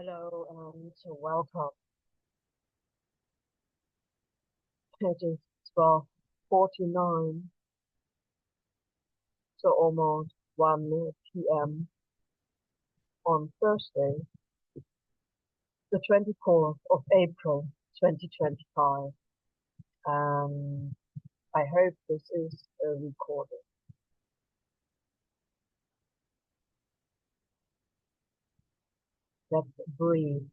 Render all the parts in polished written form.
Hello and welcome. It is 12:49, so almost 1 p.m. on Thursday, the 24th of April, 2025. And I hope this is recorded. Let's breathe.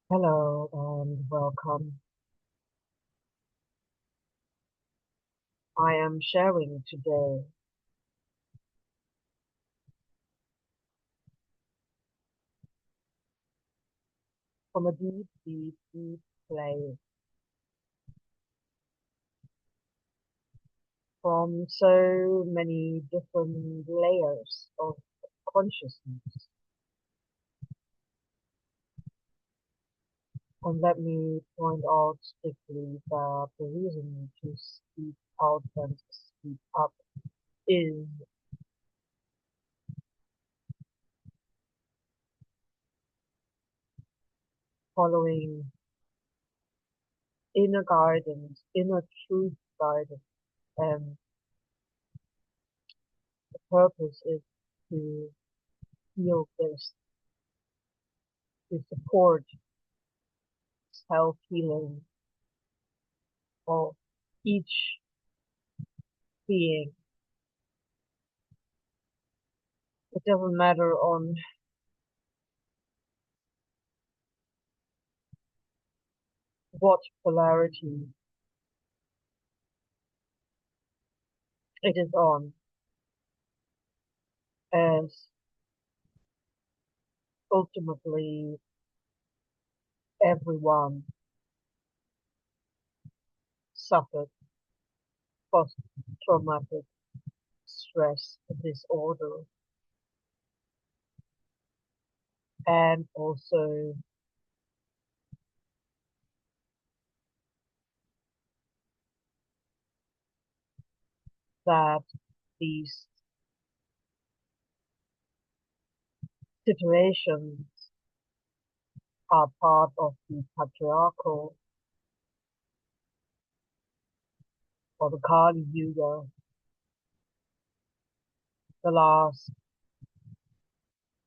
Hello and welcome. I am sharing today from a deep, deep, deep place, from so many different layers of consciousness. And let me point out strictly that the reason to speak out and to speak up is following inner guidance, inner truth guidance. And the purpose is to heal this, to support self-healing of each being. It doesn't matter on what polarity it is on, as ultimately everyone suffered post-traumatic stress disorder, and also that these situations are part of the patriarchal or the Kali Yuga, the last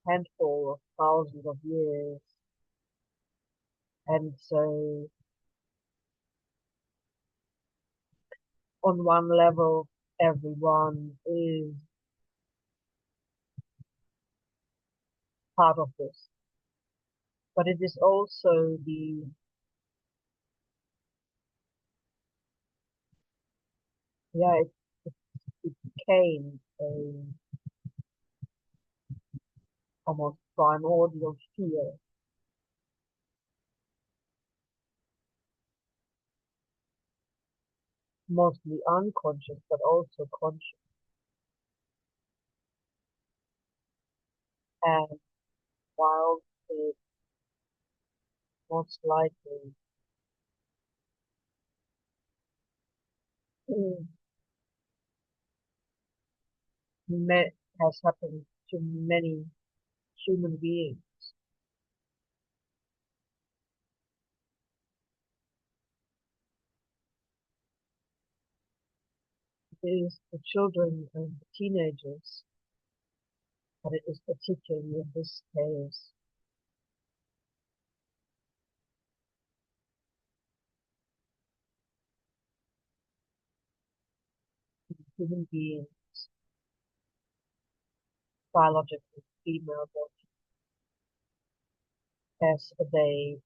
handful of thousands of years. And so on one level, everyone is part of this. But it is also yeah, it became a almost primordial fear, mostly unconscious, but also conscious. And while it most likely mm, has happened to many human beings, it is the children and the teenagers, but it is particularly in this case human beings, biologically female body, as they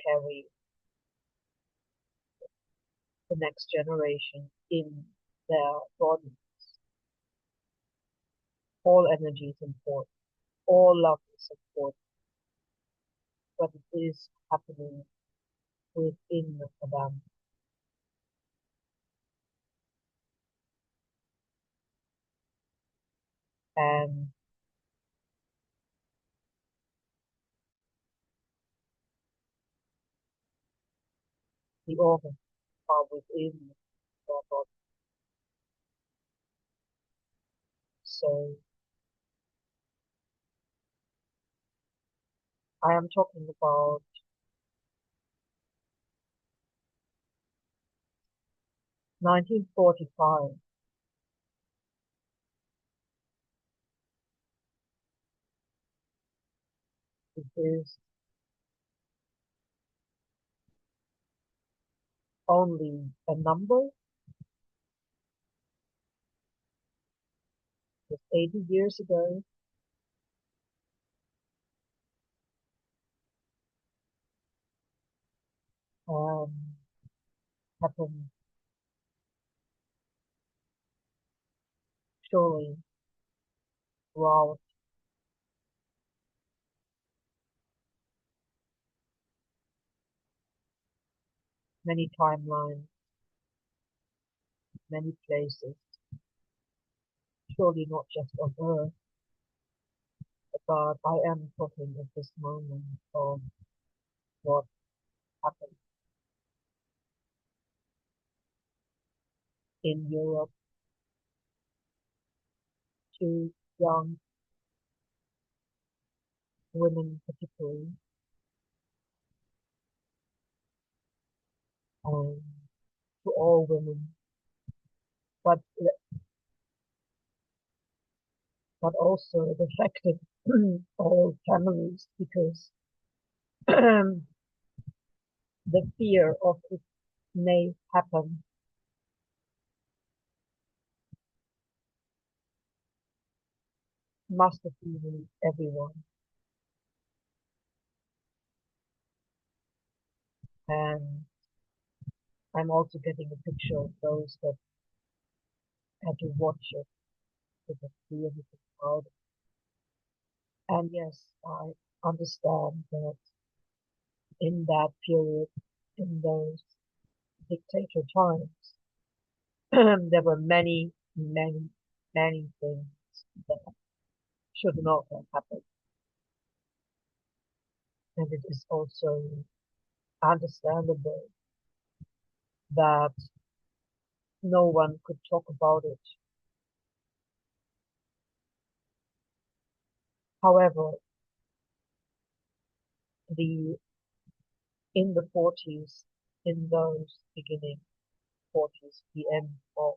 carry the next generation in their body. All energy is important, all love is important, but it is happening within them. And the organs are within our body. So I am talking about 1945. It is only a number. It's 80 years ago. Um, happened surely throughout many timelines, many places. Surely not just on Earth, but I am talking at this moment of what happened in Europe to young women particularly, and to all women, but but also it affected all families because the fear of it may happen must have been everyone. And I'm also getting a picture of those that had to watch it with a fear of the crowd. And yes, I understand that in that period, in those dictator times, there were many things that should not have happened. And it is also understandable that no one could talk about it. However, the in the 40s, in those beginning 40s, the end of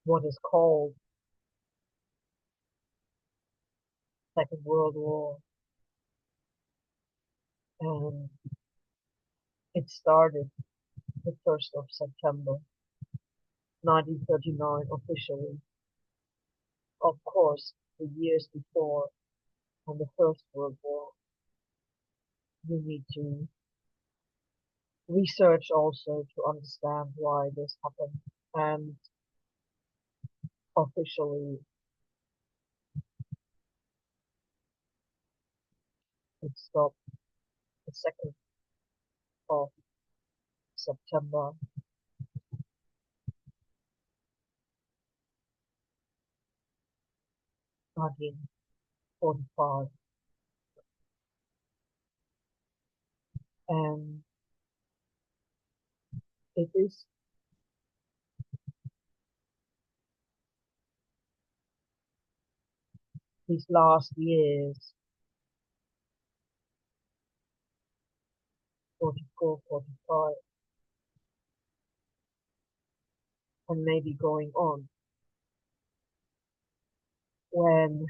what is called Second World War, and it started the 1st of September 1939 officially. Of course, the years before on the First World War, you need to research also to understand why this happened. And officially, it stopped the 2nd of September 1945. And it is these last years, 44, 45, and maybe going on, when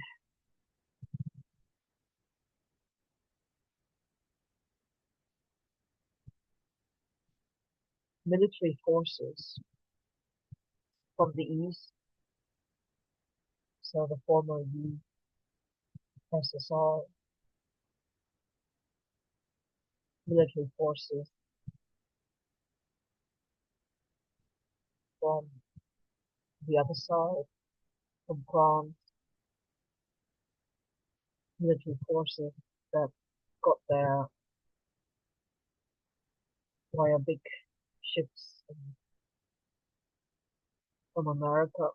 military forces from the East, so the former USSR military forces from the other side, from France, military forces that got there via big ships from America,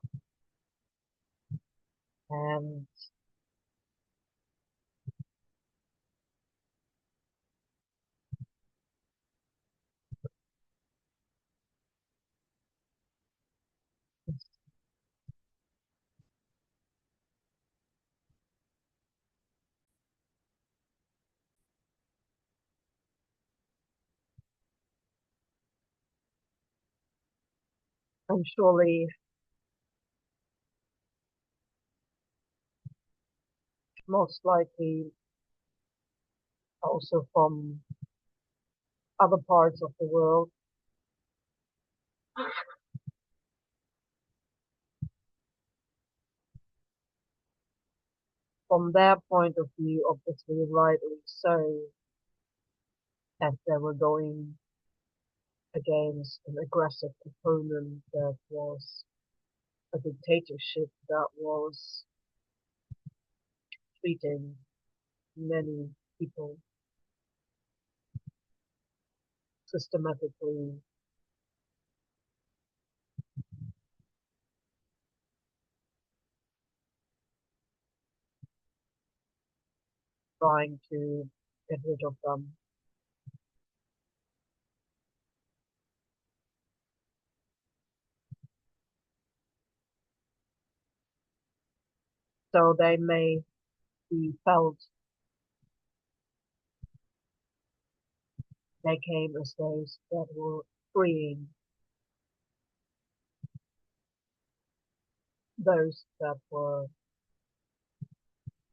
and And surely, most likely, also from other parts of the world, from their point of view, obviously rightly so, as they were going against an aggressive opponent that was a dictatorship that was treating many people systematically, trying to get rid of them. So they may be felt they came as those that were freeing those that were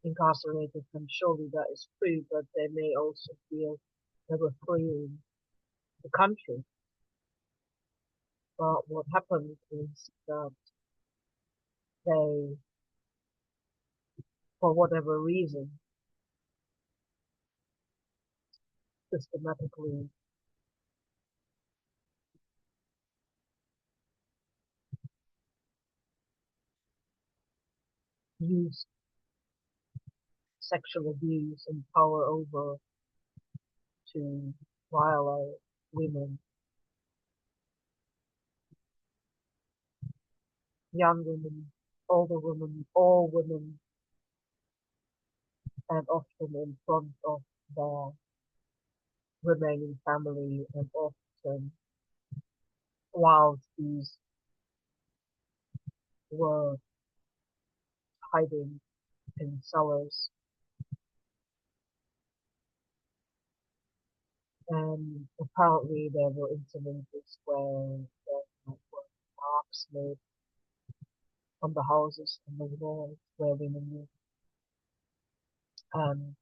incarcerated, and surely that is true, but they may also feel they were freeing the country. But what happened is that they, for whatever reason, systematically used sexual abuse and power over to violate women, young women, older women, all women, and often in front of their remaining family, and often while these were hiding in cellars. And apparently there were incidents where there were marks made on the houses and the walls where women lived. And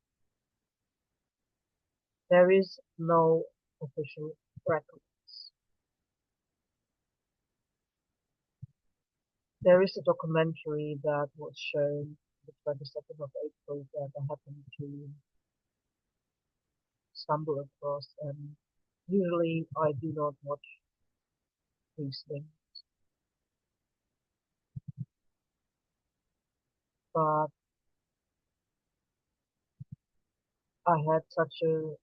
there is no official records. There is a documentary that was shown the 22nd of April that I happened to stumble across, and usually I do not watch these things, but I had such a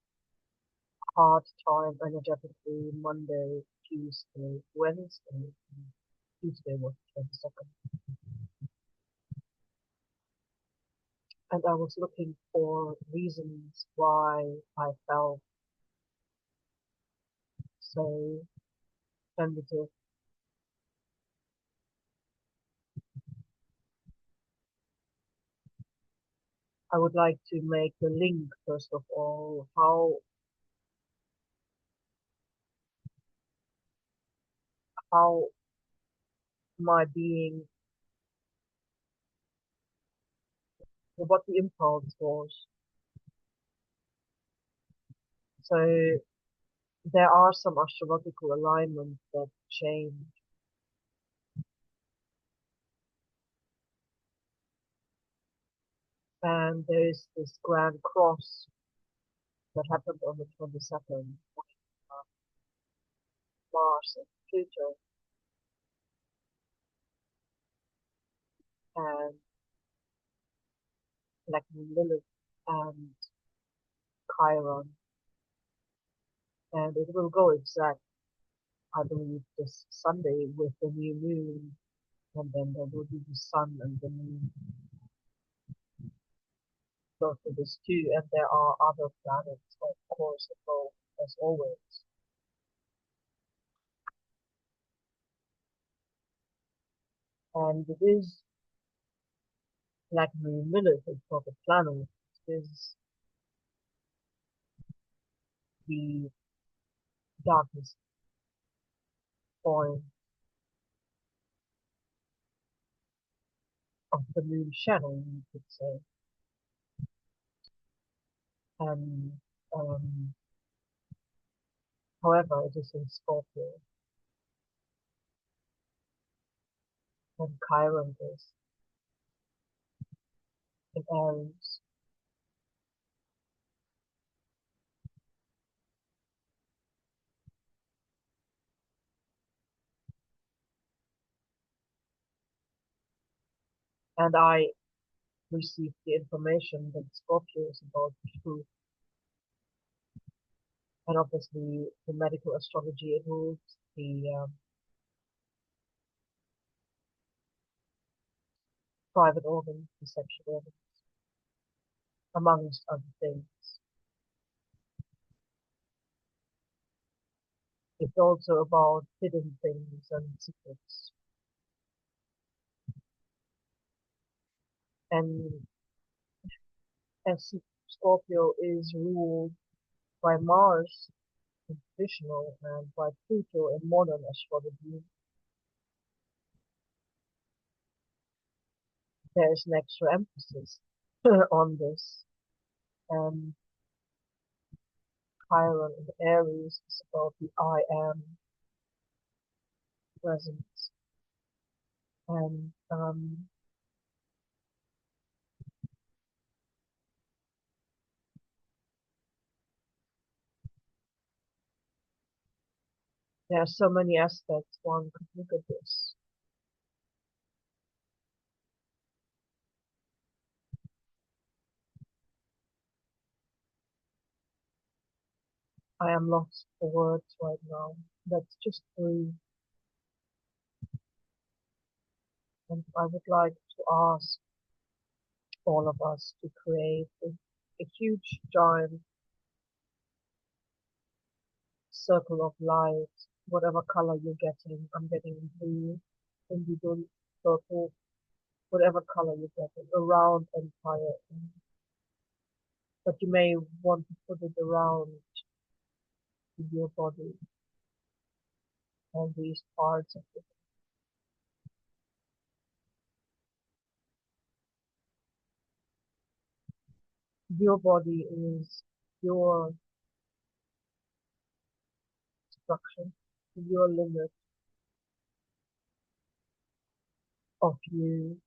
hard time energetically Monday, Tuesday, Wednesday. Tuesday was 22nd. And I was looking for reasons why I felt so tentative. I would like to make the link, first of all, how my being, what the impulse was. So there are some astrological alignments that change, and there is this grand cross that happened on the 22nd, Mars and Pluto, and like Lilith and Chiron, and it will go exact, I believe, this Sunday with the new moon, and then there will be the sun and the moon both for this too, and there are other planets, of course, involved as always. And it is like Moon Lilith is not a planet, it is the darkest point of the moon shadow, you could say. And um, however, it is in Scorpio, and Chiron is in Aries. And I received the information that Scorpio is about truth. And obviously, the medical astrology involves the private organs, the sexual organs, amongst other things. It's also about hidden things and secrets. And as Scorpio is ruled by Mars in traditional and by Pluto in modern astrology, there is an extra emphasis on this. And Chiron in Aries is about the I am presence. And there are so many aspects one could look at this. I am lost for words right now. That's just three. And I would like to ask all of us to create a huge, giant circle of light, whatever color you're getting. I'm getting blue, indigo, purple, whatever color you're getting, around entire. But you may want to put it around your body and these parts of it. Your body is your structure, your limit of you,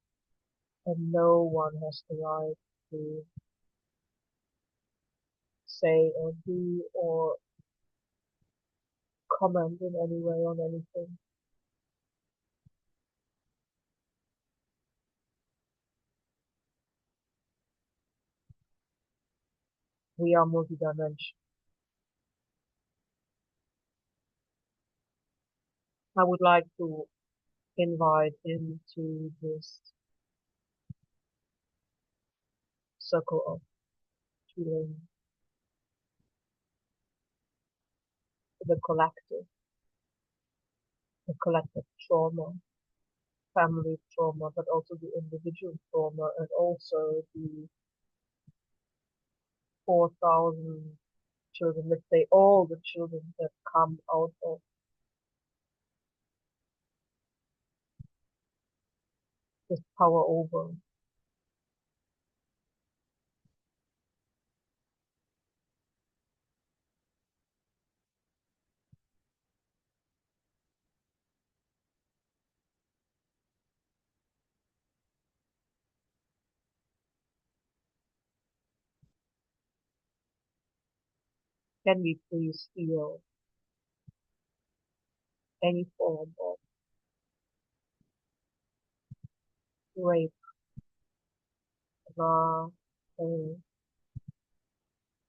and no one has the right to say or do or comment in any way on anything. We are multidimensional. I would like to invite into this circle of healing the collective trauma, family trauma, but also the individual trauma, and also the 4,000 children, let's say all the children that come out of this power over. Can we please heal any form of rape, love, pain,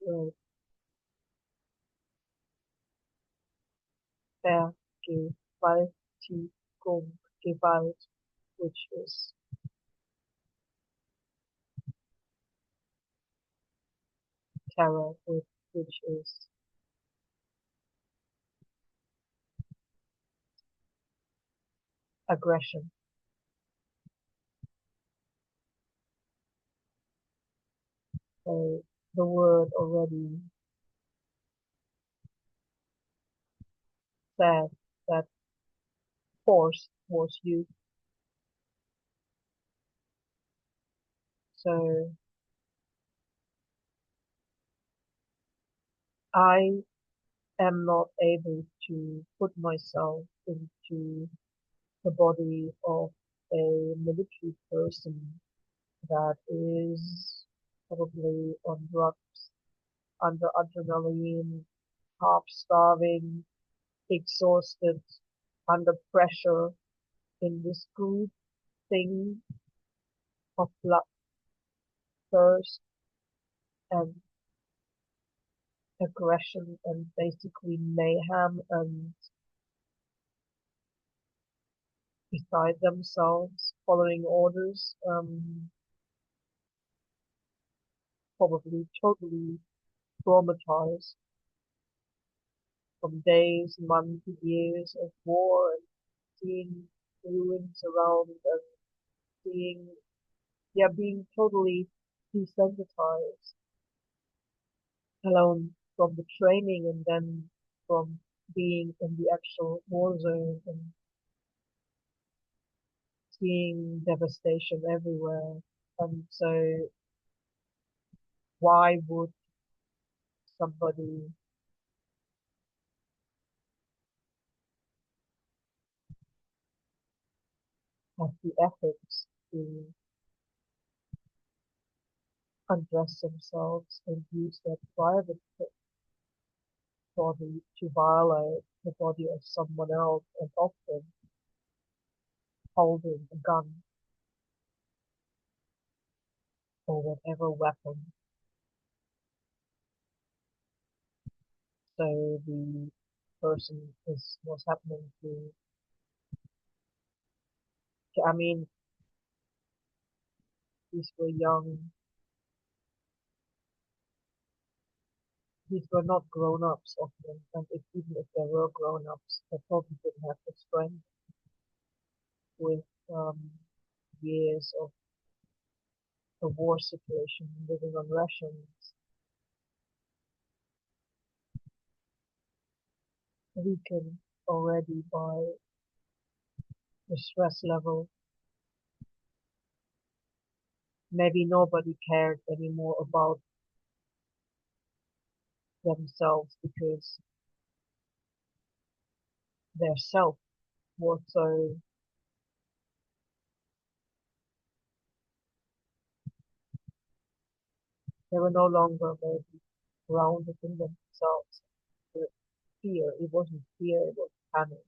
rape, Vergewaltigung, Gewalt, which is terror, which is aggression. So the word already said that force was used. So I am not able to put myself into the body of a military person that is probably on drugs, under adrenaline, half starving, exhausted, under pressure in this group thing of bloodthirst and aggression and basically mayhem and beside themselves, following orders, probably totally traumatized from days, months, years of war and seeing ruins around and seeing, yeah, being totally desensitized, alone from the training and then from being in the actual war zone and seeing devastation everywhere. And so why would somebody have the ethics to undress themselves and use their private body to violate the body of someone else and often holding a gun or whatever weapon? So the person is was happening I mean, these were young, these were not grown-ups often, and even if they were grown-ups, they probably didn't have the strength with years of a war situation, living on rations, weakened already by the stress level. Maybe nobody cared anymore about themselves because their self was so, they were no longer maybe grounded in themselves. The fear, it wasn't fear, it was panic.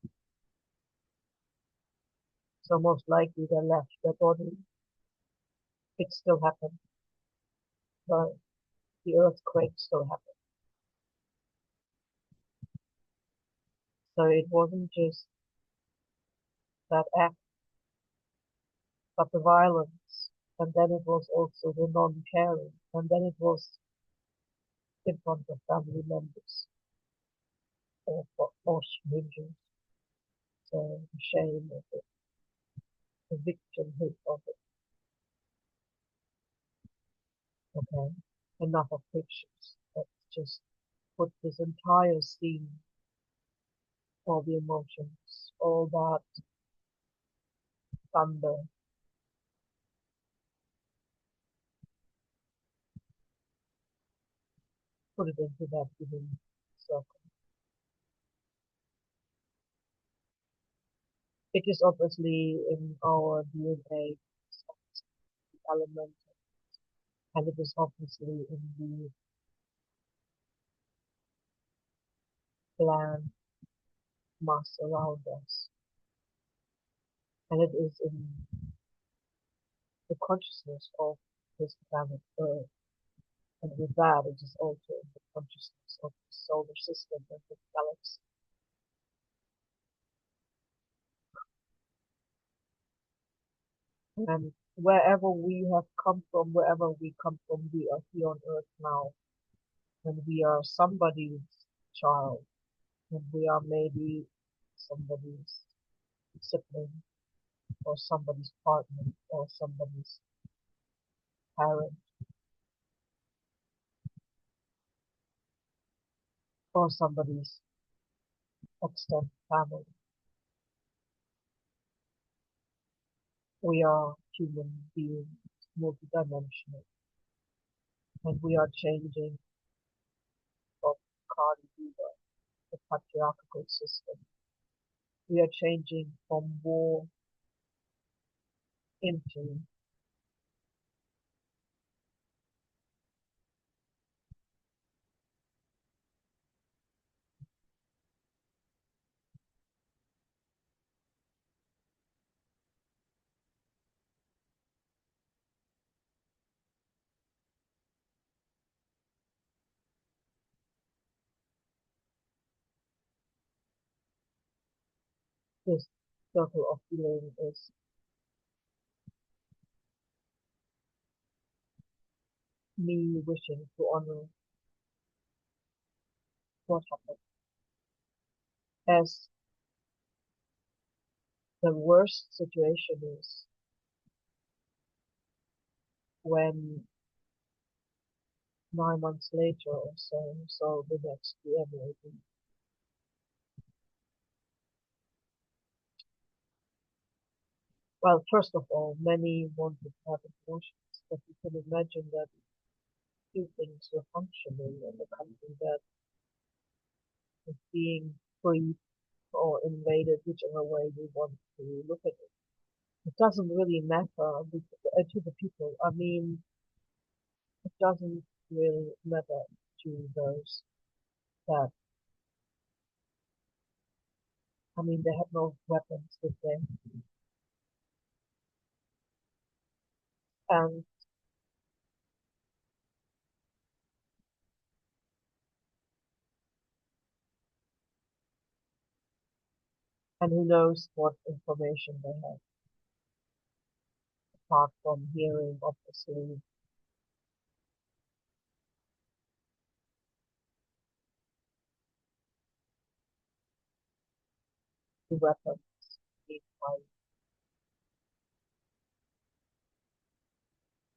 So most likely they left their body. It still happened, but the earthquake still happened. So it wasn't just that act, but the violence. And then it was also the non-caring. And then it was in front of family members or strangers. So the shame of it, the victimhood of it. Okay, enough of pictures. Let's just put this entire scene, all the emotions, all that thunder, put it into that giving circle. It is obviously in our DNA element, and it is obviously in the land mass around us, and it is in the consciousness of this planet Earth. And with that, it is also in the consciousness of the solar system and the galaxy. And wherever we have come from, wherever we come from, we are here on Earth now, and we are somebody's child, and we are maybe somebody's sibling, or somebody's partner, or somebody's parent, or somebody's extended family. We are human beings. multidimensional, and we are changing from Kali Yuga, the patriarchal system. We are changing from war into this circle of healing is me wishing to honor what happened. As the worst situation is when 9 months later or so the next year maybe. Well, first of all, many wanted to have emotions, but you can imagine that few things were functioning in a country that is being free or invaded, whichever way we want to look at it. It doesn't really matter to the people. I mean, it doesn't really matter to those that, I mean, they have no weapons with them. And, and who knows what information they have, apart from hearing, obviously, the weapons being by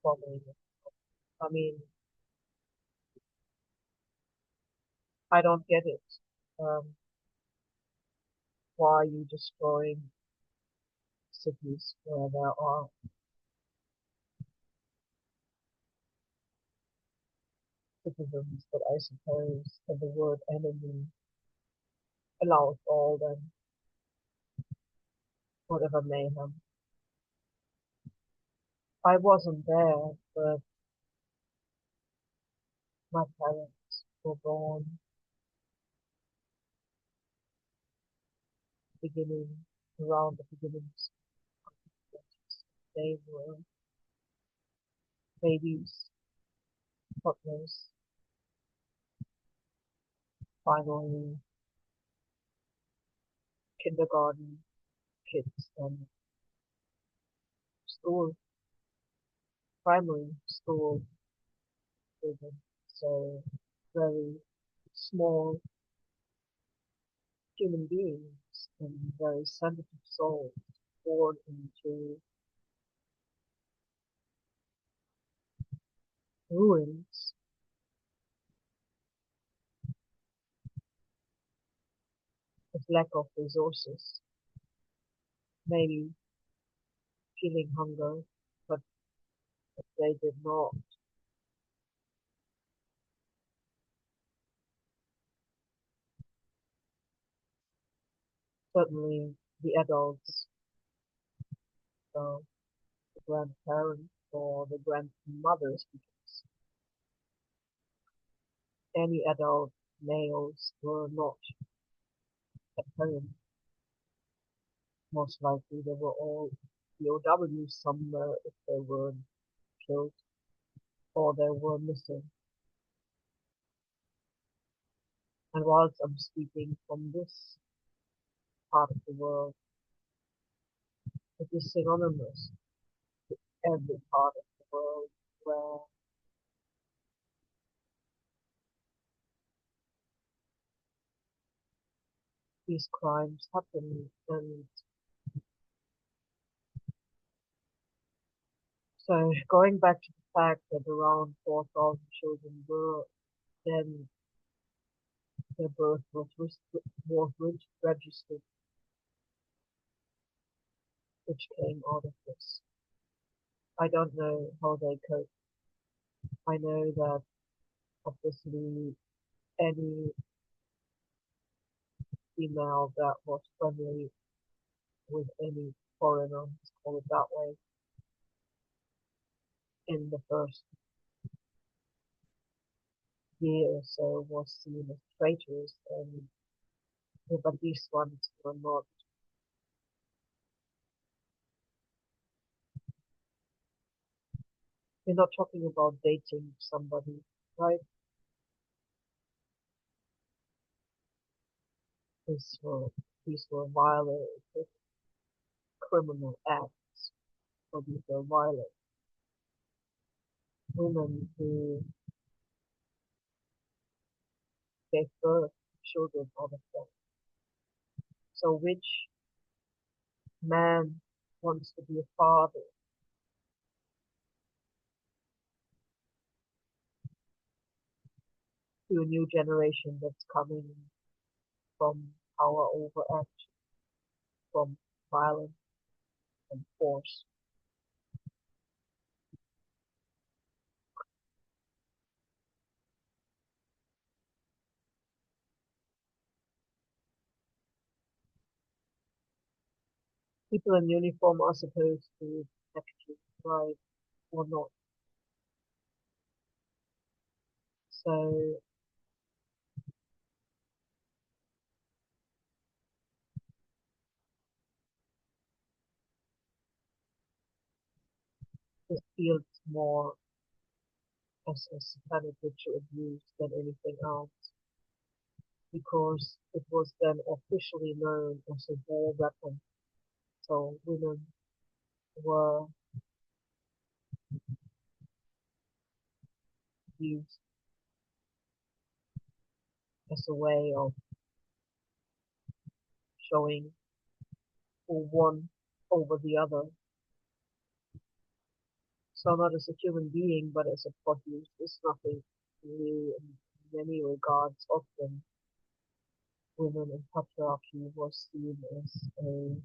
bombing. I mean, I don't get it. Um, why are you destroying cities where there are citizens, but I suppose that the word enemy allows all them, whatever mayhem. I wasn't there, but my parents were born beginning around the beginnings of the 20s. They were babies, toddlers, finally kindergarten kids and school, primary school children. So very small human beings and very sensitive souls born into ruins with lack of resources, maybe feeling hunger, but they did not. Certainly the adults, uh, the grandparents or the grandmothers, because any adult males were not at home. Most likely they were all POWs somewhere if they were killed or they were missing. And whilst I'm speaking from this part of the world, it is synonymous with every part of the world where these crimes happen. And so going back to the fact that around 4,000 children were then their birth was registered, which came out of this. I don't know how they cope. I know that obviously any female that was friendly with any foreigner, let's call it that way, in the first year or so was seen as traitors, and but these ones were not. We're not talking about dating somebody, right? These were these were violent criminal acts, or these were violent women who gave birth to children out of them. So which man wants to be a father to a new generation that's coming from power over action, from violence and force? People in uniform are supposed to protect you, right, or not. So this feels more as a satanic ritual abuse than anything else, because it was then officially known as a war weapon. So women were used as a way of showing who won over the other. So not as a human being, but as a produce. There's nothing new in many regards. Often women in patriarchy was seen as a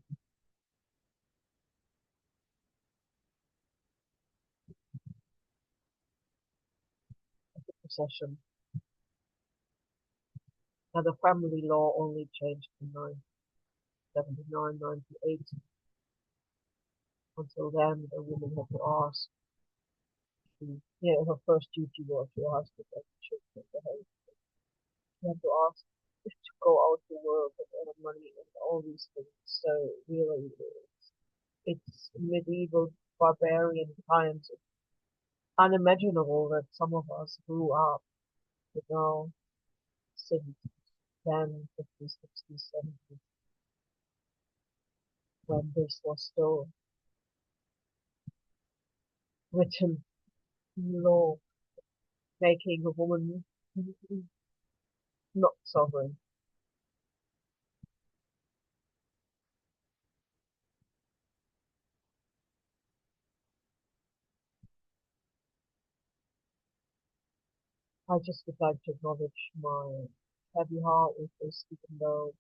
possession. Now the family law only changed in 1979, 98. Until then, a woman had to ask. Her first duty was to ask if she should take the home. She had to ask if to go out to work and earn money and all these things. So really, it's medieval barbarian times. It's unimaginable that some of us grew up, you know, since 10, 50s, 60s, 70s, when this was still written law, making a woman not sovereign. I just would like to acknowledge my heavy heart with this, even though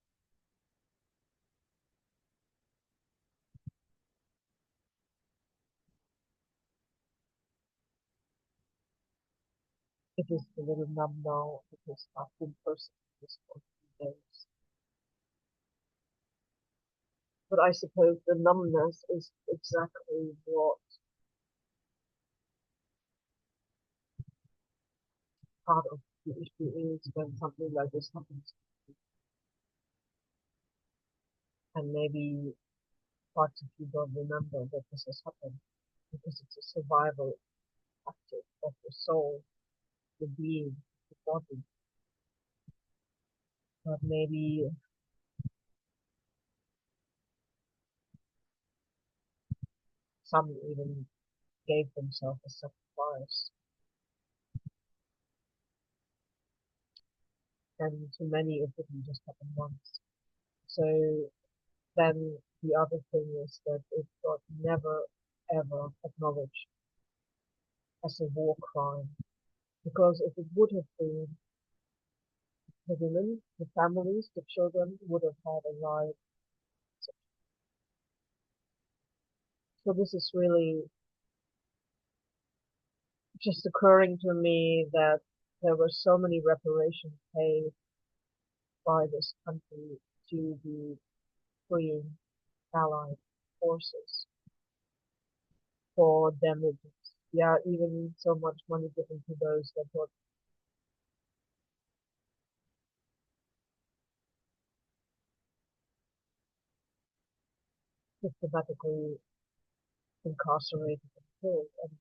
it is a little numb now because I've been persecuted for 3 days. But I suppose the numbness is exactly what part of the issue is when something like this happens. And maybe parts of you don't remember that this has happened because it's a survival factor of the soul, the being, the body. But maybe some even gave themselves a sacrifice. And to many, it didn't just happen once. So then the other thing is that it got never ever acknowledged as a war crime. Because if it would have been, the women, the families, the children would have had a right. So this is really just occurring to me that there were so many reparations paid by this country to the freeing Allied forces for damages. Yeah, even so much money given to those that were systematically incarcerated and killed. And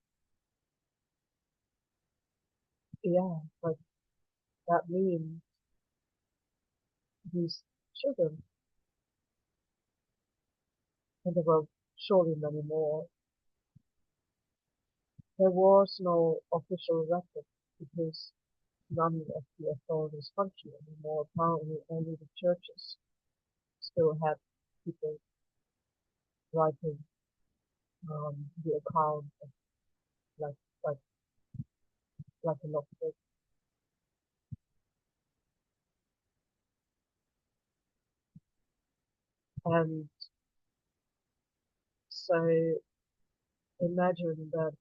yeah, like that means these children, and there were surely many more, there was no official record because none of the authorities function anymore. Apparently, only the churches still had people writing the account of like like like a logbook. And so imagine that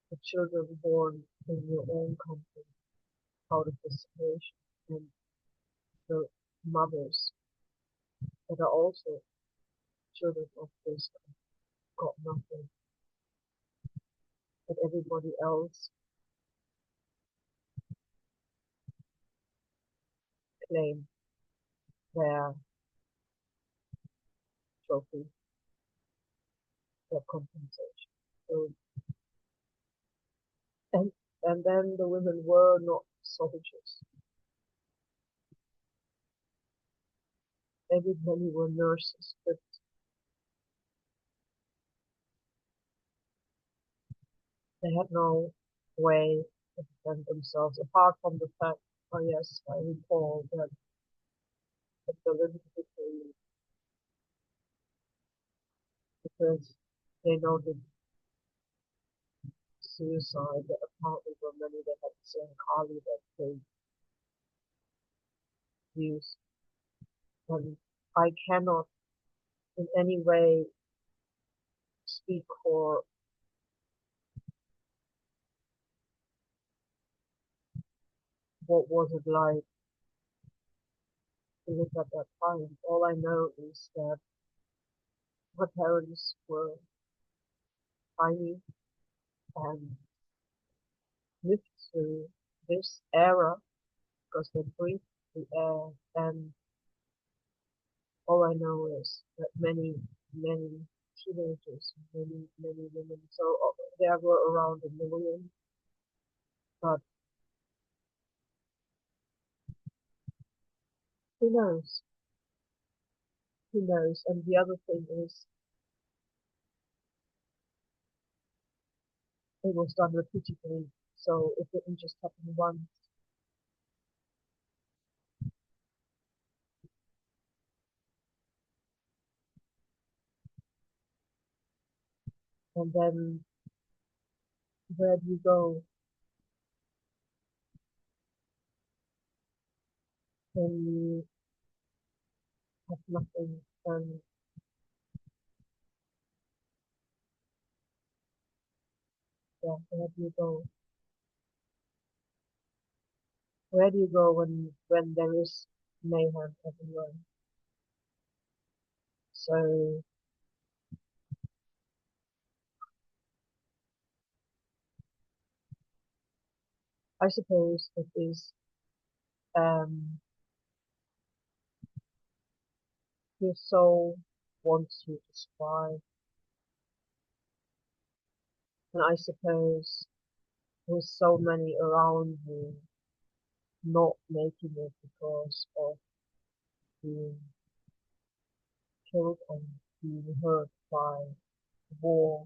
the children born in your own country out of this situation and the mothers that are also children of this got nothing, but everybody else claimed their trophy, their compensation. So, and and then the women were not soldiers. Everybody were nurses, but they had no way to defend themselves apart from the fact, oh yes, I recall that the Berlin victory because they know the suicide that apparently were many that had the same Kali that they used. And I cannot in any way speak for what was it like to live at that time. All I know is that my parents were tiny and lived through this era because they breathed the air. And all I know is that many, many teenagers, many women, so there were around 1 million, but who knows? Who knows? And the other thing is, it was done repeatedly, so it didn't just happen once. And then where do you go when you have nothing? And yeah, where do you go? Where do you go when there is mayhem everywhere? So I suppose it is um, your soul wants you to strive, and I suppose with so many around you not making it because of being killed and being hurt by war,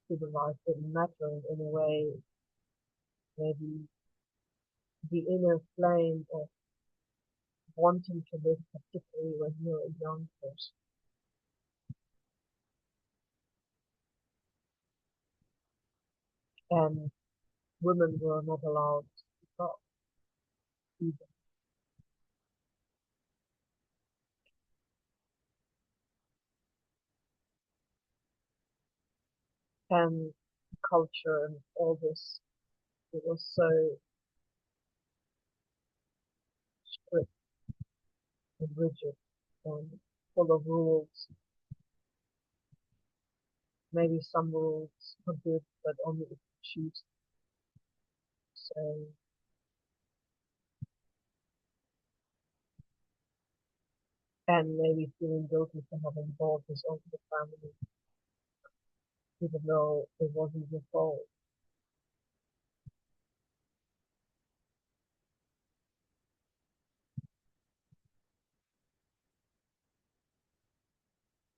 human life didn't matter in a way. Maybe the inner flame of wanting to live, particularly when you're a young person. And women were not allowed to speak up either. and culture and all this. It was so strict and rigid and full of rules. Maybe some rules are good, but only if you choose. So, and maybe feeling guilty for having brought this over the family, even though it wasn't your fault.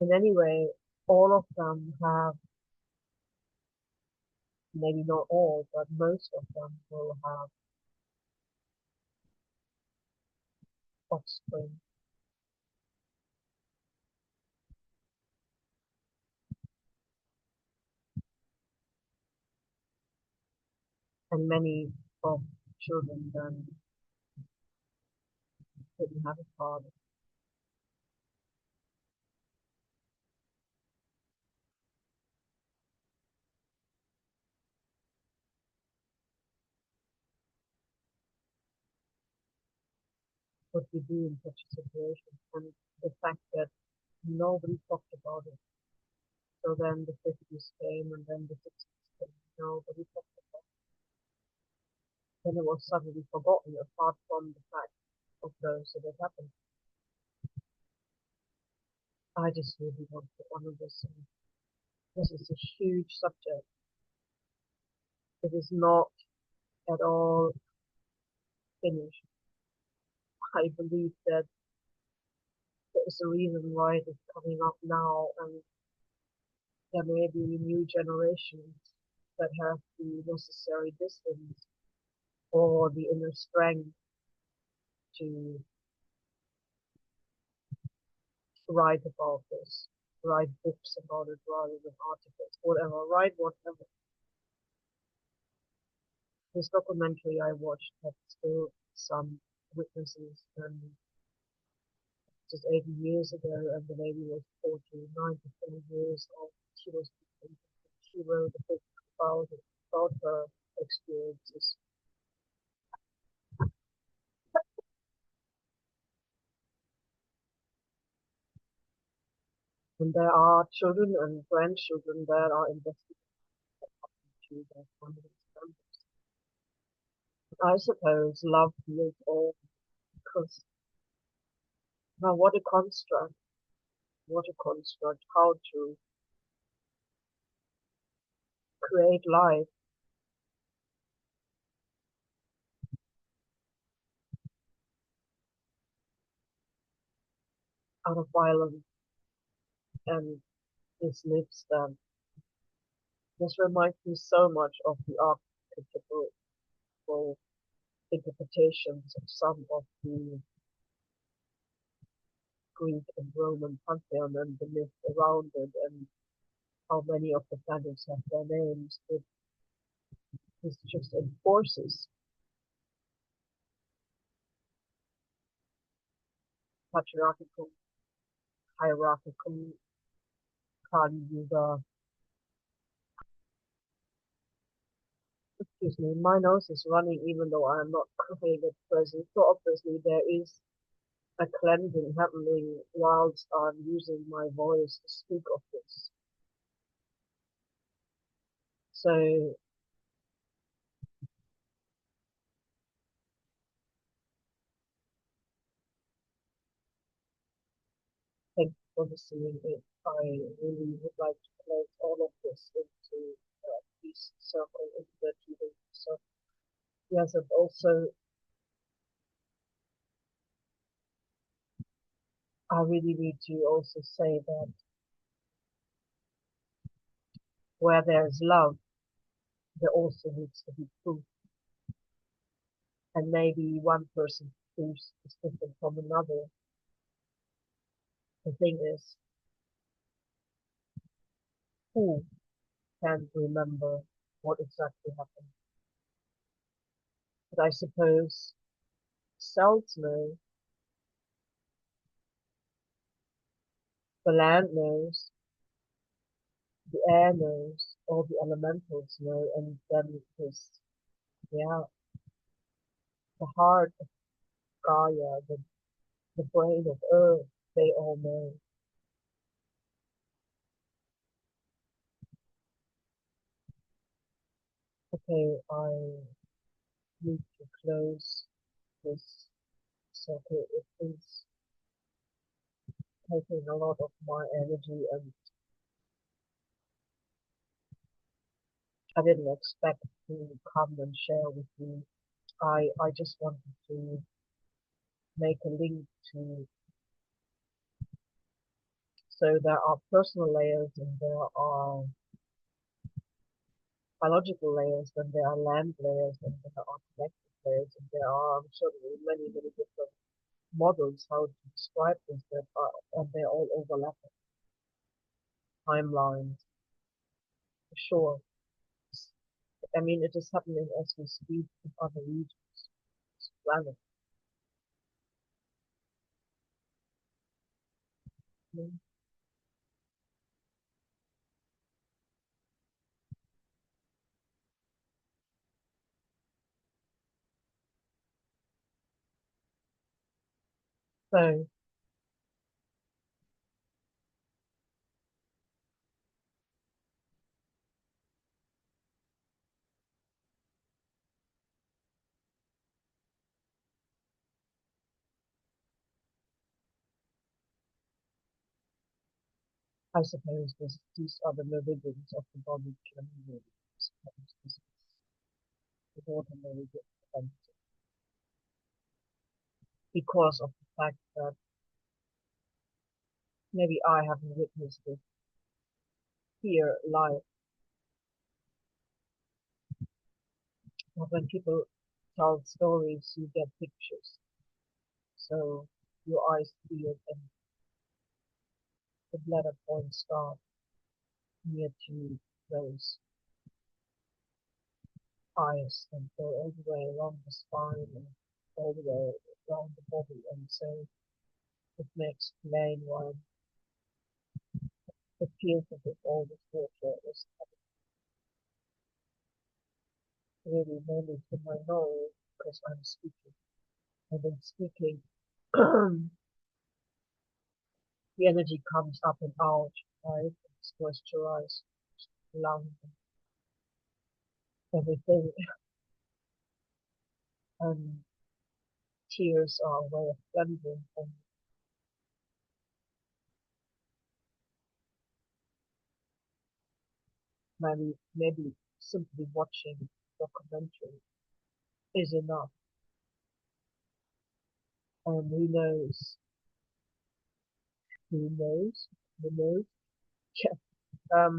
And anyway, all of them have, maybe not all, but most of them will have offspring. And many of children then didn't have a father. What we do in such a situation, and the fact that nobody talked about it. So then the 50s came, and then the 60s came. Nobody talked about it. Then it was suddenly forgotten, apart from the fact of those that it happened. I just really want to honor this. And this is a huge subject. It is not at all finished. I believe that there is a reason why it is coming up now, and there may be new generations that have the necessary distance or the inner strength to write about this, write books about it rather than articles, whatever, write whatever. This documentary I watched had still some witnesses, and just 80 years ago, and the lady was 49 to 20 years old. She was, she wrote a book about it, about her experiences. And there are children and grandchildren that are investigating to their families. I suppose love heals all, because now what a construct, how to create life out of violence, and this lives them. This reminds me so much of the archetypal interpretations of some of the Greek and Roman pantheon and the myth around it, and how many of the planets have their names. This just enforces patriarchal, hierarchical Kali Yuga. Excuse me, my nose is running even though I am not coughing at present. So obviously there is a cleansing happening whilst I'm using my voice to speak of this. So thank you for listening. I really would like to close all of this into peace circle, into the healing circle. Yes, and also I really need to also say that where there's love, there also needs to be truth. And maybe one person's truth is different from another. The thing is, who can remember what exactly happened? But I suppose cells know, the land knows, the air knows, all the elementals know, and then this, yeah, the heart of Gaia, the brain of Earth, they all know. Okay, I need to close this circuit. It is taking a lot of my energy, and I didn't expect to come and share with you. I just wanted to make a link to, so there are personal layers and there are biological layers, and there are land layers, and there are collective layers, and there are, I'm sure, many, many different models how to describe this, that are, and they're all overlapping timelines, for sure. I mean, it is happening as we speak in other regions of the planet. Mm. So, I suppose these are the meridians of the body chemically. This is the water meridian, and because of the fact that maybe I haven't witnessed it here live, but when people tell stories, you get pictures. So your eyes see it, and the bladder points start near to those eyes and go all the way along the spine and all the way around the body. And so it may explain why the field of it, all this water is really mainly to my nose because I'm speaking. I've been speaking. The energy comes up and out, right? It's moisturized, lung, everything. And tears are a way of cleansing, and maybe simply watching documentary is enough. And who knows, yeah,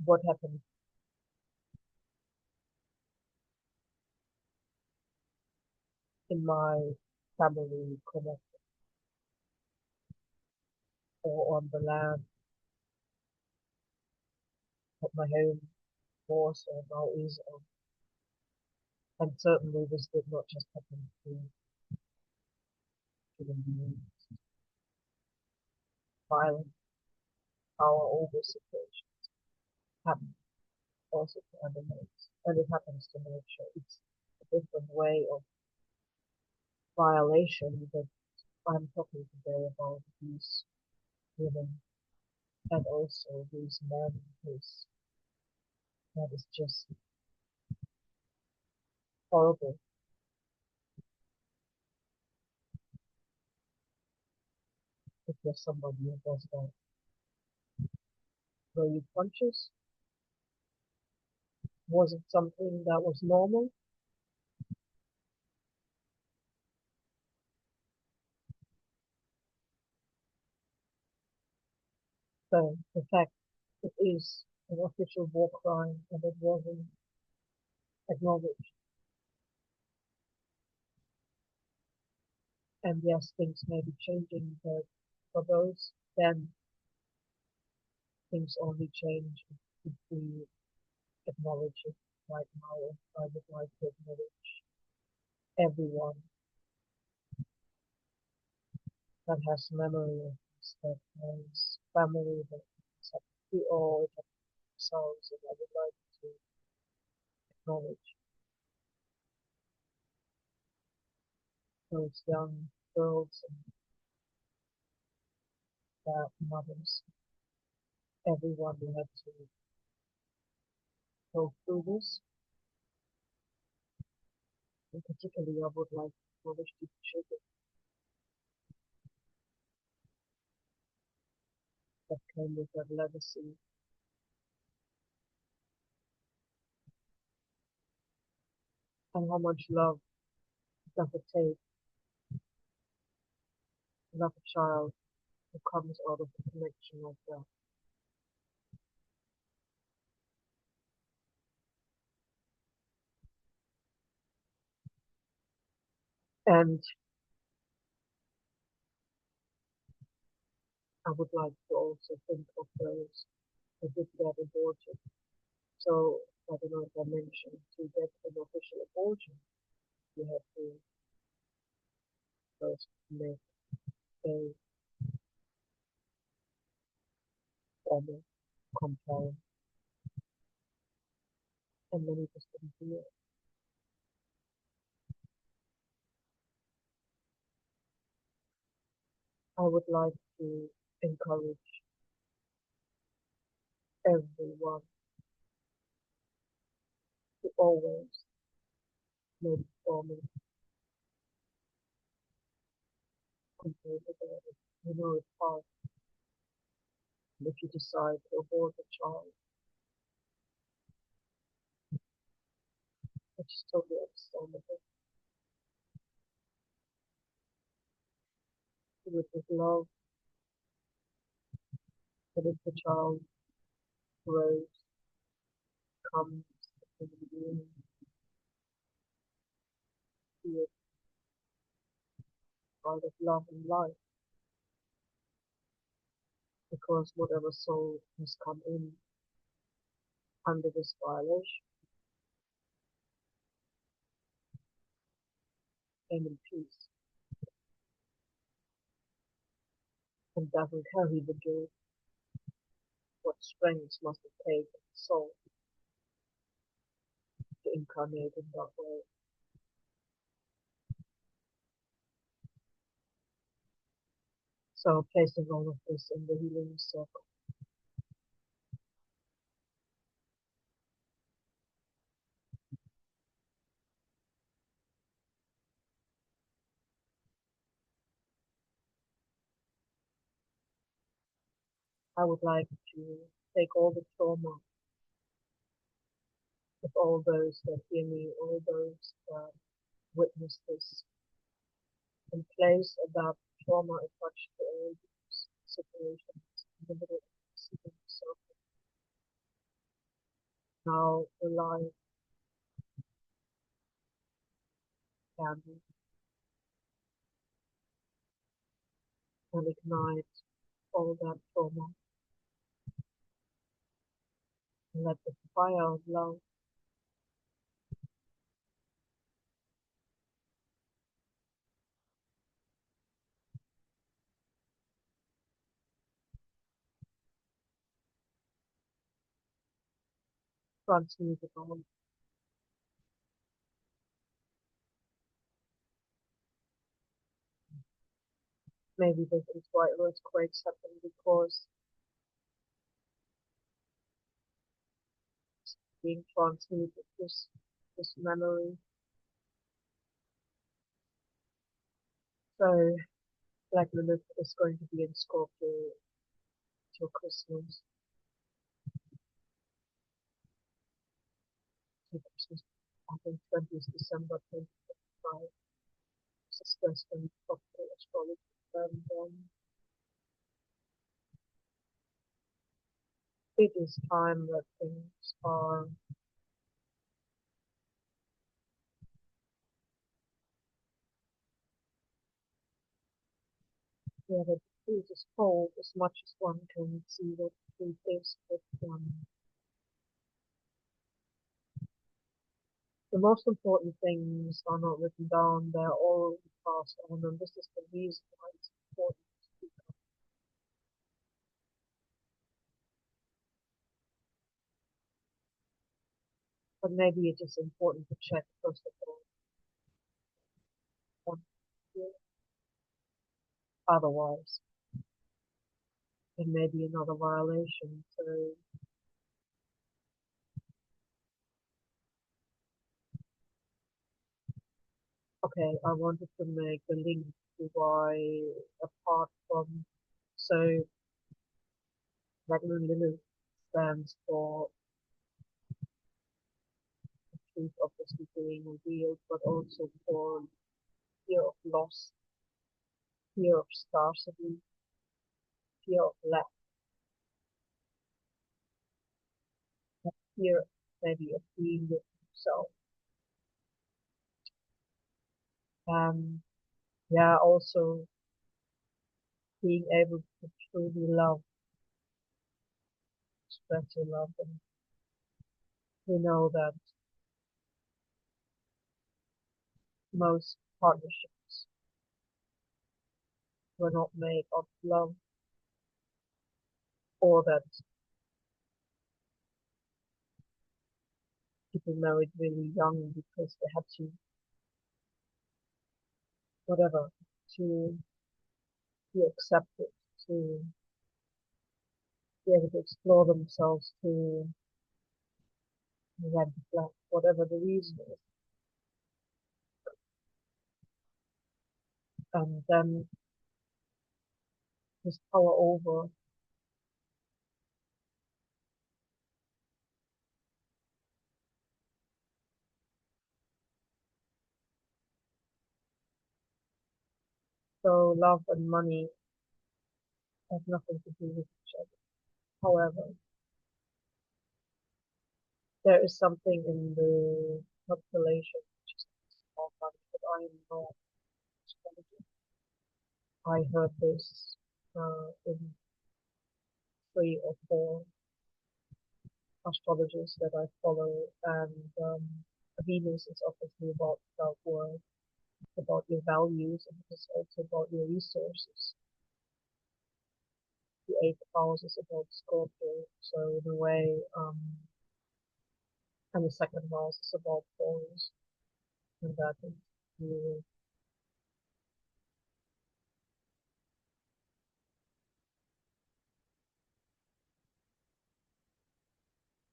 what happened in my family connect or on the land that my home was or now is on. And certainly this did not just happen to human beings. Violent power over situation happens also to animals. And it happens to nature. It's a different way of violation that I'm talking today about these women and also these men who's that is just horrible. If there's somebody who does that. Were you conscious? Was it something that was normal? So the fact it is an official war crime and it wasn't acknowledged. And yes, things may be changing, but for those, then things only change if we acknowledge it right now. I would like to acknowledge everyone that has memory of this, that has family that accept we all accept ourselves, and I would like to acknowledge those young girls and their mothers, everyone who had to go through this. And particularly, I would like to acknowledge the children that came with that legacy, and how much love does it take to love a child who comes out of the connection like that. And I would like to also think of those who did get aborted. So I don't know if I mentioned, to get an official abortion, you have to first make a formal complaint, and many just didn't do it. I would like to encourage everyone to always make formal complaint about it. You know it's hard. If you decide to abort a child, it's totally understandable. Do it with love, but if the child grows, comes into being, be it part of love and life, because whatever soul has come in under this violation came in peace and doesn't carry the guilt. What strength must it take in the soul to incarnate in that way? So placing all of this in the healing circle, I would like to take all the trauma of all those that hear me, all those that witness this, and place that trauma attached to all these situations in the middle of the healing circle. Now alive, candle, and ignite all that trauma, and let the fire of love transmute it all. Maybe this is why earthquakes happen, because being transmuted this memory. So Black Lilith is going to be in Scorpio till Christmas. Till Christmas, I think 20th December 2025. Sisters and tropical astrology. And it is time that things are yeah, the truth is told as much as one can see what the truth is, but the most important things are not written down, they're all passed on, and this is the reason why it's important to speak up. But maybe it is important to check first of all on you. Otherwise, it may be another violation. So, okay, I wanted to make the link to why, apart from, so Magnum Lily stands for truth obviously being revealed, but also for fear of loss, fear of scarcity, fear of lack, fear maybe of being with yourself. Yeah, also being able to truly love, express your love, and we know that most partnerships were not made of love, or that people married really young because they had to, whatever, to be accepted, to be able to explore themselves, to rent a flat, whatever the reason is. And then this power over, so love and money have nothing to do with each other. However, there is something in the population which is small money, but I am not astrologer. I heard this in 3 or 4 astrologers that I follow, and Venus is obviously about self-worth, about your values, and it's also about your resources. The 8th house is about Scorpio, so in a way, and the 2nd house is about Taurus, and that is you,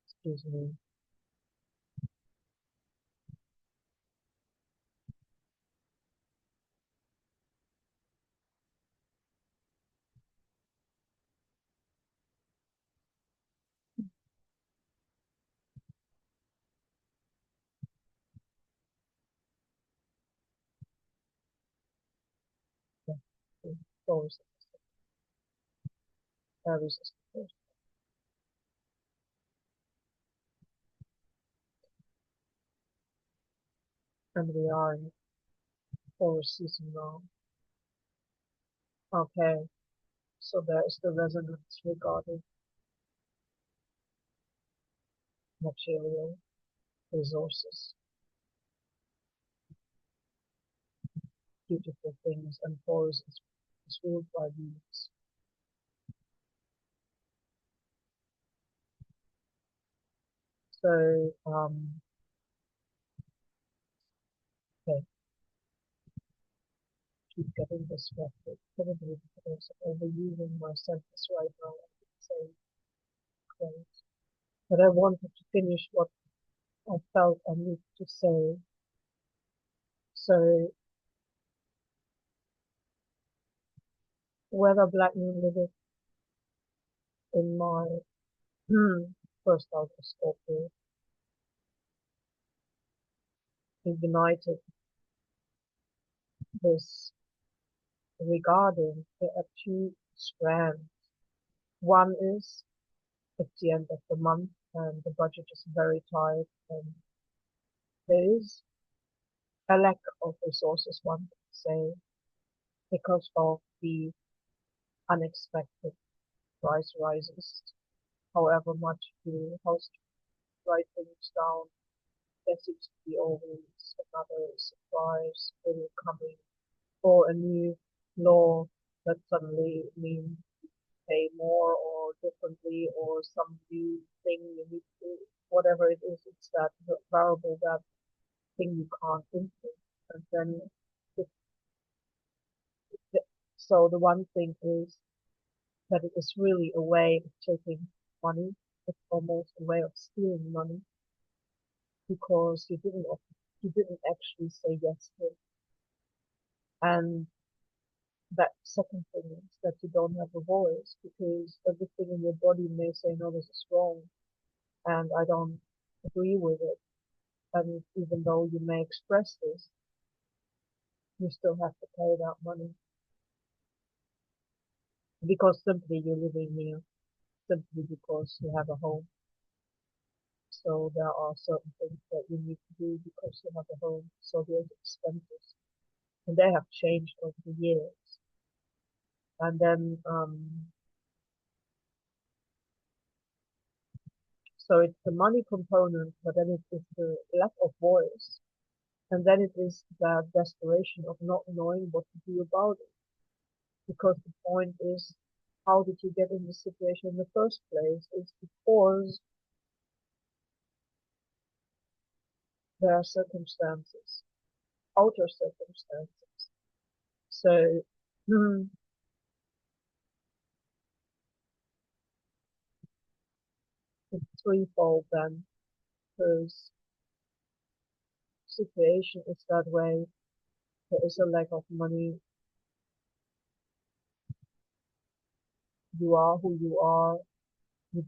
excuse me, yeah, Taurus, Aries is the first, and we are in Taurus season now. Okay, so there is the resonance regarding material resources, beautiful things, and Taurus is ruled by Venus. So, okay, keep getting distracted. Probably because I'm overusing my sentence right now. I could say great. But I wanted to finish what I felt I needed to say. So, whether Black Moon Lilith in my first house of Scorpio ignited this regarding there are 2 strands. One is it's the end of the month and the budget is very tight and there is a lack of resources, one could say, because of the unexpected price rises. However much the house write things down, there seems to be always another surprise really coming or a new law that suddenly means pay more or differently or some new thing you need to whatever it is, it's that variable, that thing you can't influence. And then, it, the, so the one thing is that it is really a way of taking money. It's almost a way of stealing money because you didn't actually say yes to it. And that second thing is that you don't have a voice because everything in your body may say, no, this is wrong, and I don't agree with it. And even though you may express this, you still have to pay that money because simply you're living here, simply because you have a home. So there are certain things that you need to do because you have a home. So there's expenses, and they have changed over the years. And then, so it's the money component, but then it is the lack of voice. And then it is that desperation of not knowing what to do about it. Because the point is, how did you get in this situation in the first place? It's because there are circumstances, outer circumstances. So, it's threefold then, because situation is that way. There is a lack of money. You are who you are. You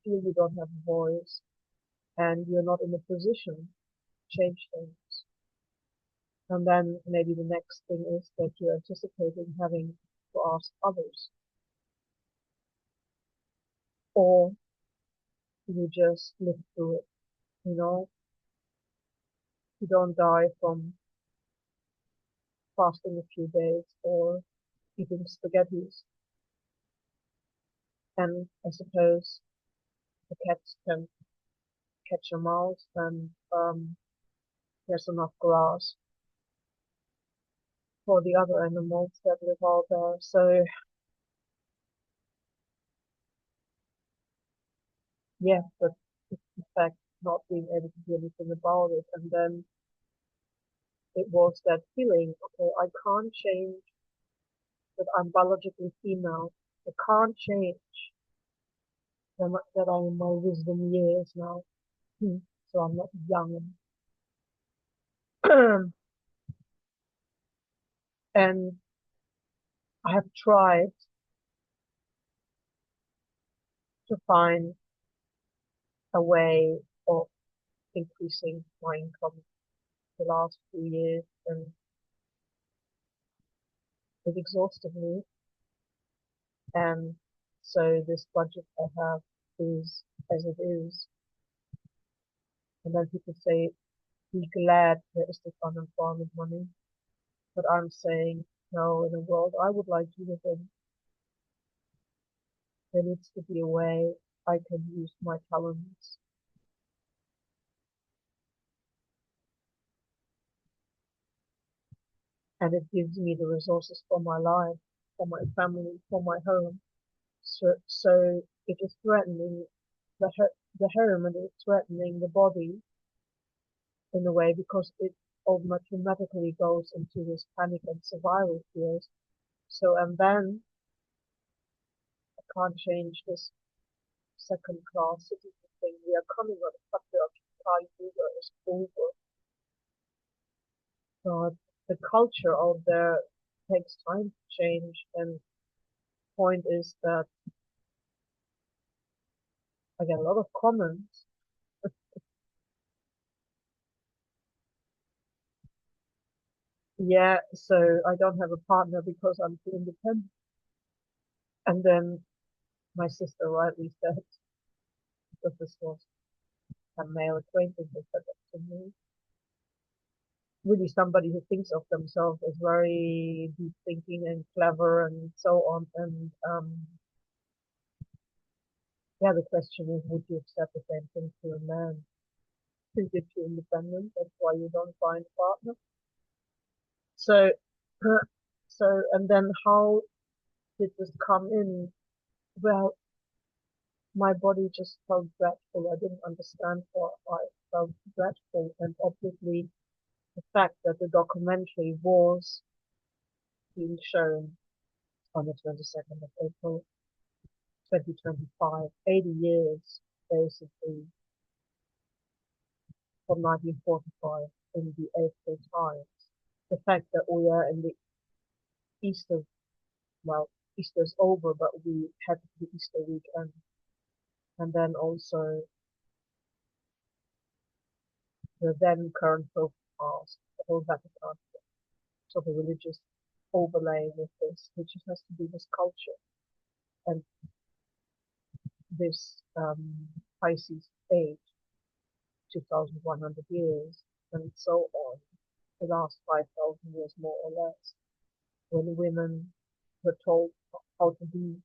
feel you don't have a voice, and you're not in a position to change things. And then maybe the next thing is that you're anticipating having to ask others, or you just live through it. You know, you don't die from fasting a few days or eating spaghettis. And I suppose the cats can catch a mouse, and there's enough grass for the other animals that live out there. So yeah, but in fact not being able to do anything about it. And then it was that feeling, okay, I can't change that I'm biologically female. I can't change that I'm in my wisdom years now. So I'm not young. And I have tried to find a way of increasing my income the last few years, and it exhausted me. And so this budget I have is as it is. And then people say, be glad there is this unemployment money. But I'm saying, no, in a world I would like to live in, there needs to be a way I can use my talents. And it gives me the resources for my life, for my family, for my home. So it is threatening the home, and it's threatening the body in a way because it automatically goes into this panic and survival fears. So, and then I can't change this second class citizen thing. We are coming on a patriarchal Uber is over. But the culture out there takes time to change, and point is that I get a lot of comments. Yeah, so I don't have a partner because I'm too independent. And then my sister rightly said, because this was a male acquaintance who said that to me, really somebody who thinks of themselves as very deep thinking and clever and so on. And yeah, the question is, would you accept the same thing to a man? Think you're too independent, that's why you don't find a partner. So, so, and then how did this come in? Well, my body just felt dreadful. I didn't understand why it felt dreadful. And obviously, the fact that the documentary was being shown on the 22nd of April 2025, 80 years basically from 1945 in the April Times. The fact that we are in the Easter, well, Easter's over, but we had the Easter weekend, and then also the then current Pope passed, the whole Vatican, so the religious overlay with this, which has to do with culture and this Pisces age, 2,100 years, and so on, the last 5,000 years more or less, when women were told how to be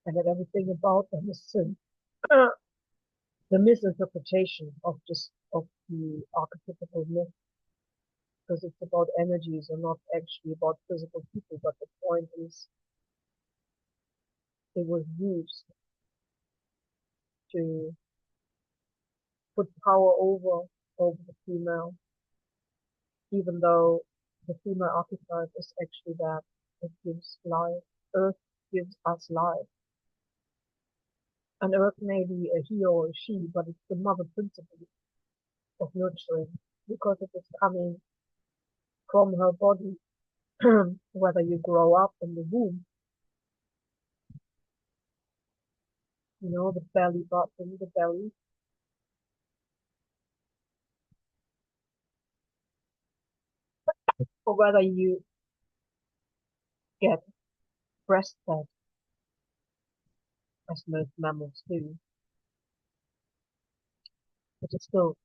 and that everything about them is sin. The misinterpretation of just of the archetypical myth, because it's about energies and not actually about physical people, but the point is it was used to put power over the female, even though the female archetype is actually that it gives life. Earth gives us life. And Earth may be a he or a she, but it's the mother principle of nurturing because it is coming from her body, whether you grow up in the womb, the belly button, the belly, or whether you get breastfed, as most mammals do, but it's still,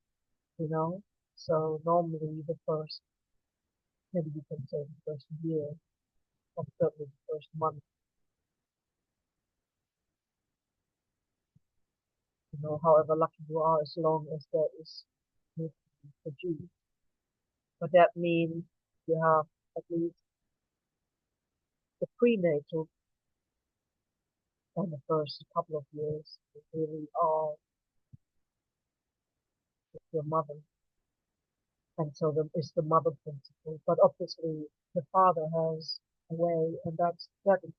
you know, so normally the first, maybe you can say the first year, or certainly the first month, however lucky you are, as long as there is milk produced. But that means you have at least the prenatal and the first couple of years you really are with your mother. And so it's the mother principle. But obviously the father has a way, and that is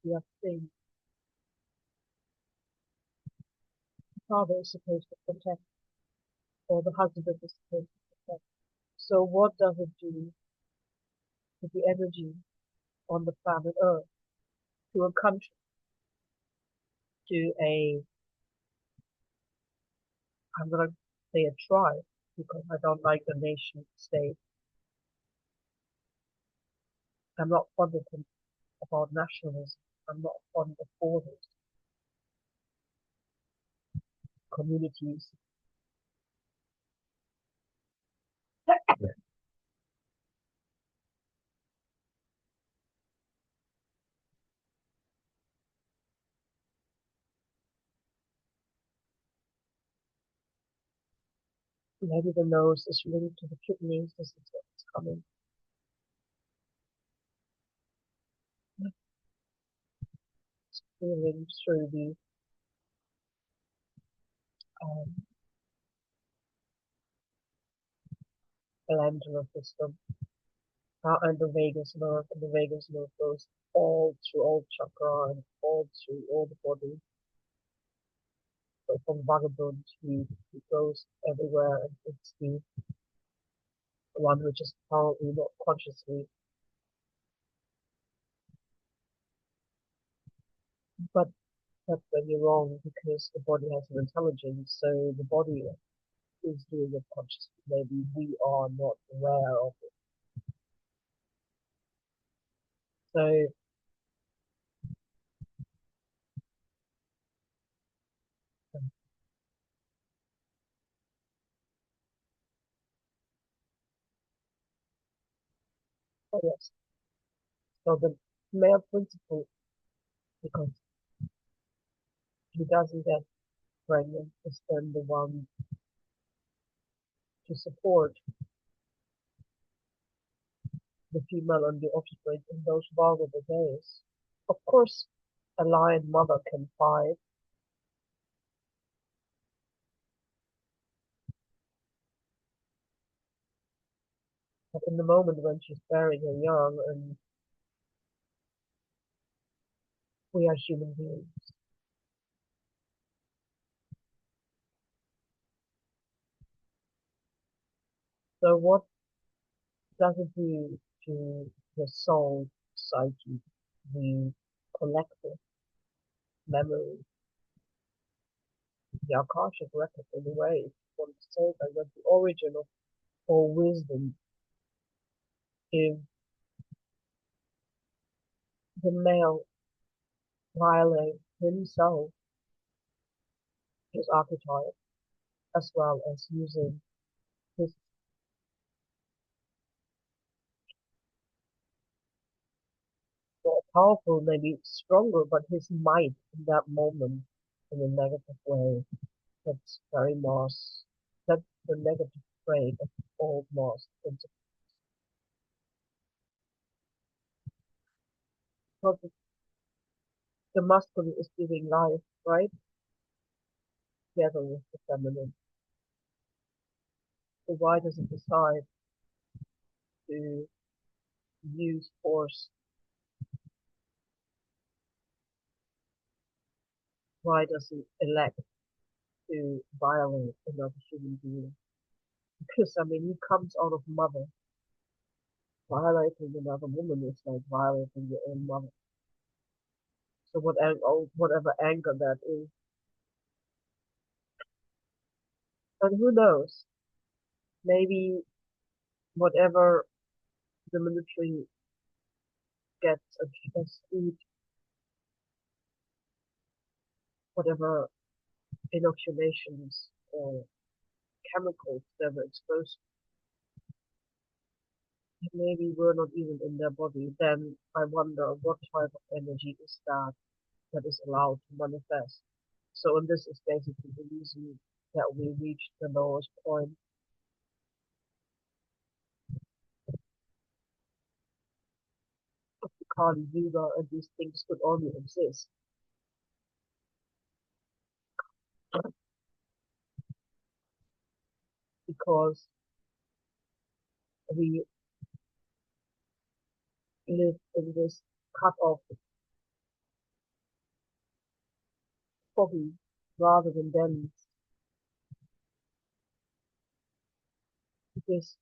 the other thing. The father is supposed to protect, or the husband is supposed to protect. So what does it do to the energy on the planet Earth, to a country, to I'm gonna say a tribe, because I don't like the nation state. I'm not fond of about nationalism. I'm not fond of borders, communities. Maybe the nose is linked to the kidneys. This is what's coming. It's feeling through um, glandular system, and the vagus nerve, and the vagus nerve goes all through all chakra and all through all the body. So from vagabond to it goes everywhere, and it's the one which is probably not consciously, but that's when you're wrong because the body has an intelligence. So the body is doing it consciously. Maybe we are not aware of it. So yes, so the male principle, because he doesn't get pregnant, is then the one to support the female and the offspring in those vulnerable days. Of course, a lion mother can fight, in the moment when she's bearing her young, and we are human beings. So what does it do to the soul, psyche, the collective memory, the Akashic record in a way, if you want to say that the origin of all wisdom is the male violates himself, his archetype, as well as using his more powerful, maybe stronger, but his might in that moment in a negative way. That's very Mars. That's the negative trait of all Mars principles. Because the masculine is giving life, right? Together with the feminine. So why does it decide to use force? Why does it elect to violate another human being? Because I mean, he comes out of mother. Violating another woman is like violating your own mother. So whatever anger that is, and who knows? Maybe whatever the military gets a seed, whatever inoculations or chemicals they were exposed to, maybe were not even in their body, then I wonder what type of energy is that that is allowed to manifest. So, and this is basically the reason that we reached the lowest point of the Kali Yuga, and these things could only exist because we live in this cut off foggy rather than dense, this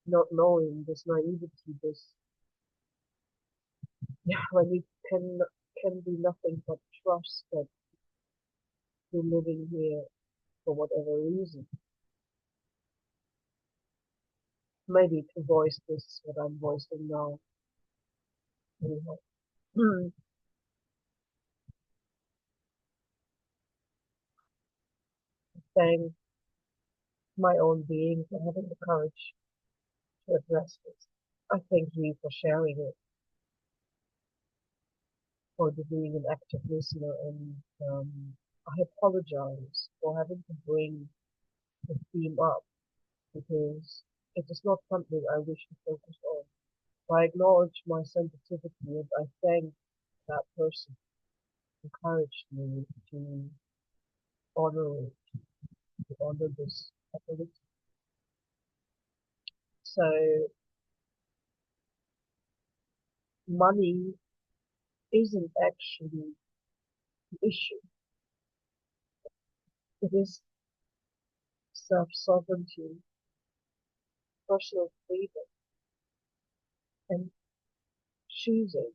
not knowing, this naivety, this yeah, when you can do nothing but trust that you're living here for whatever reason. Maybe to voice this what I'm voicing now. Anyhow. Thank my own being for having the courage to address this. I thank you for sharing it, for being an active listener, and I apologize for having to bring the theme up because it is not something I wish to focus on. I acknowledge my sensitivity and I thank that person who encouraged me to honor it, to honor this ability. So money isn't actually the issue. It is self-sovereignty, personal freedom, and choosing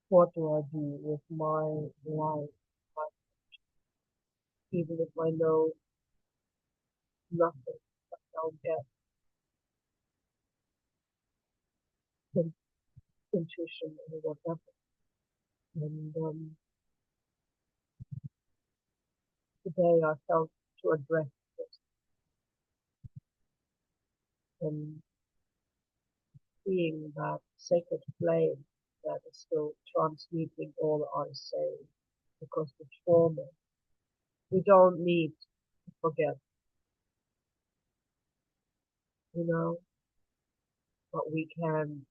what do I do with my life, even if I know nothing, I'll get in, intuition or whatever. And today I felt to address this and seeing that sacred flame that is still transmuting all I say because the trauma, we don't need to forget, you know, but we can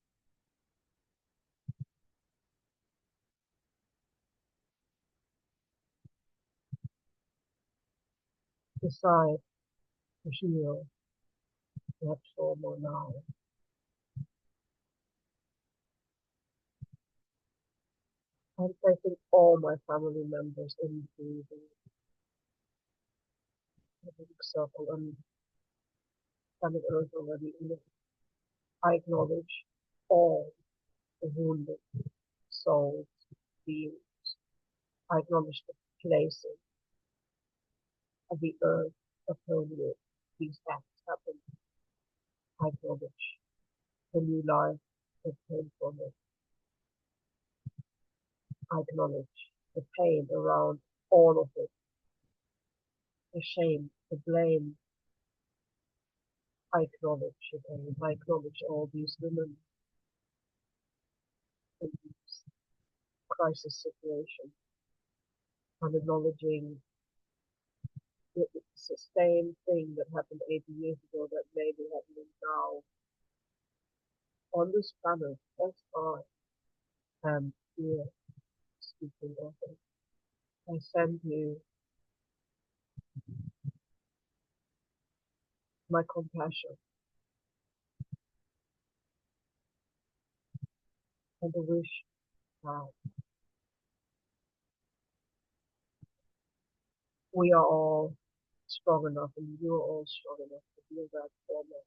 decide to heal that trauma now. And I think all my family members in the big circle and planet Earth already, I acknowledge all the wounded souls, beings. I acknowledge the places of the earth upon which these acts happen. I acknowledge the new life that came from it. I acknowledge the pain around all of it, the shame, the blame. I acknowledge it all. I acknowledge all these women in these crisis situations. I'm acknowledging that it's the same thing that happened 80 years ago that may be happening now on this planet as I am here speaking of it. I send you my compassion and the wish that we are all strong enough and you're all strong enough to deal that trauma.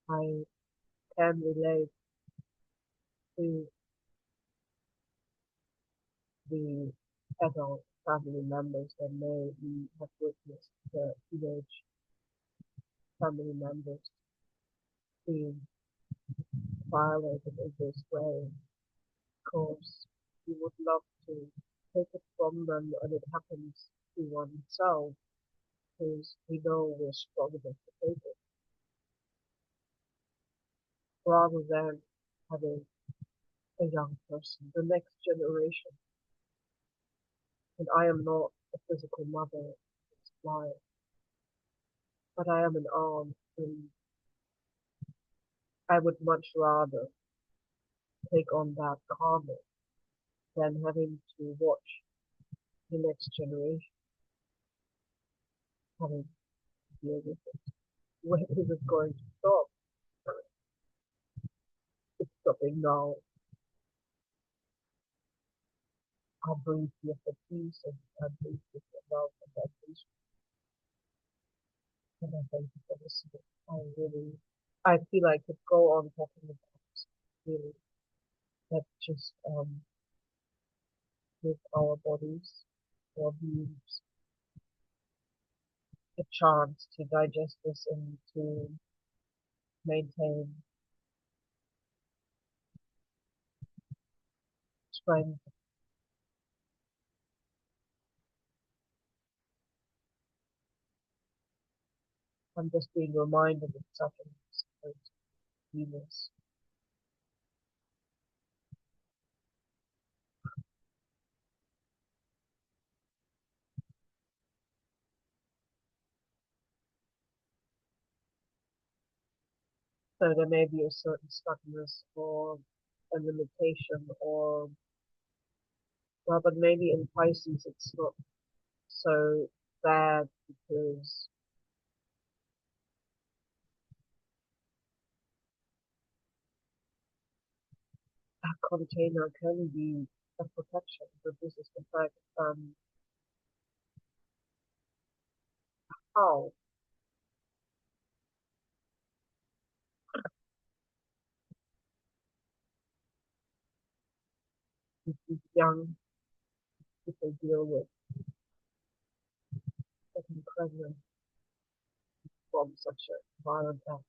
I can relate to the adult family members that may have witnessed the teenage family members being violated in this way. Of course, we would love to take it from them and it happens to oneself because we know we're strong enough to take it rather than having a young person, the next generation. And I am not a physical mother, it's why, but I am an aunt, and I would much rather take on that karma than having to watch the next generation having to deal with it. When is it going to stop? It's stopping now. I breathe with the peace and I breathe with the love and that peace. And I thank you for listening. I feel I could go on talking about this, really, that just give our bodies, our beings, a chance to digest this and to maintain strength. I'm just being reminded of such an experience. So there may be a certain stuckness or a limitation or, well, but maybe in Pisces it's not so bad because a container can be a protection, but this is the fact, how these young people deal with getting pregnant from such a violent act.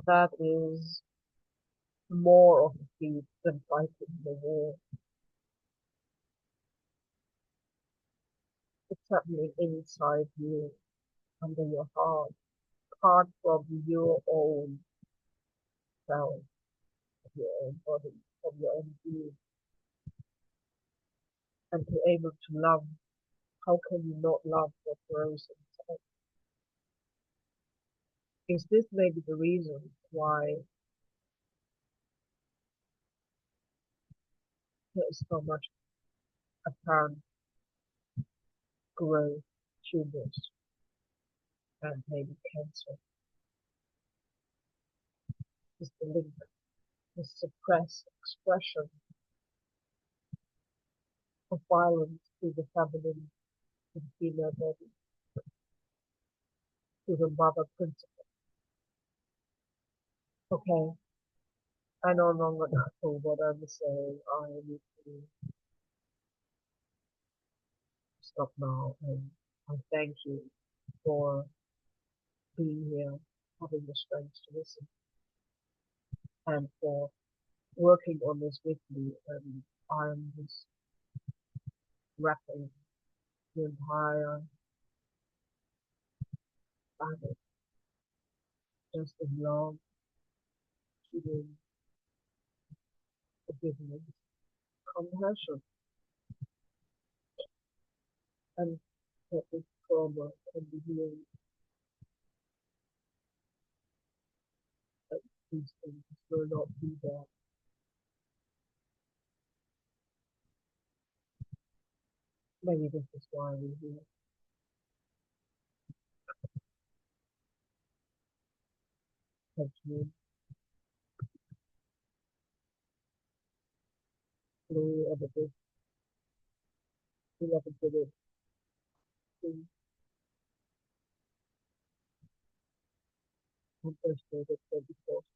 That is more of a feat than fighting the war. It's happening inside you, under your heart, apart from your own self, of your own body, of your own being, and to be able to love. How can you not love what grows inside? Is this maybe the reason why there is so much apparent growth, tumors, and maybe cancer? Is the link, the suppressed expression of violence to the feminine, to the female body, to the mother principle? Okay, I no longer know what I'm saying. I need to stop now, and I thank you for being here, having the strength to listen, and for working on this with me. And I'm just wrapping the entire planet just in love, healing, forgiveness, compassion, and that this trauma can be healed, that these things will not be there. Maybe this is why we're here. Thank you. Glory of the good, beloved good, please, on Thursday the 24th.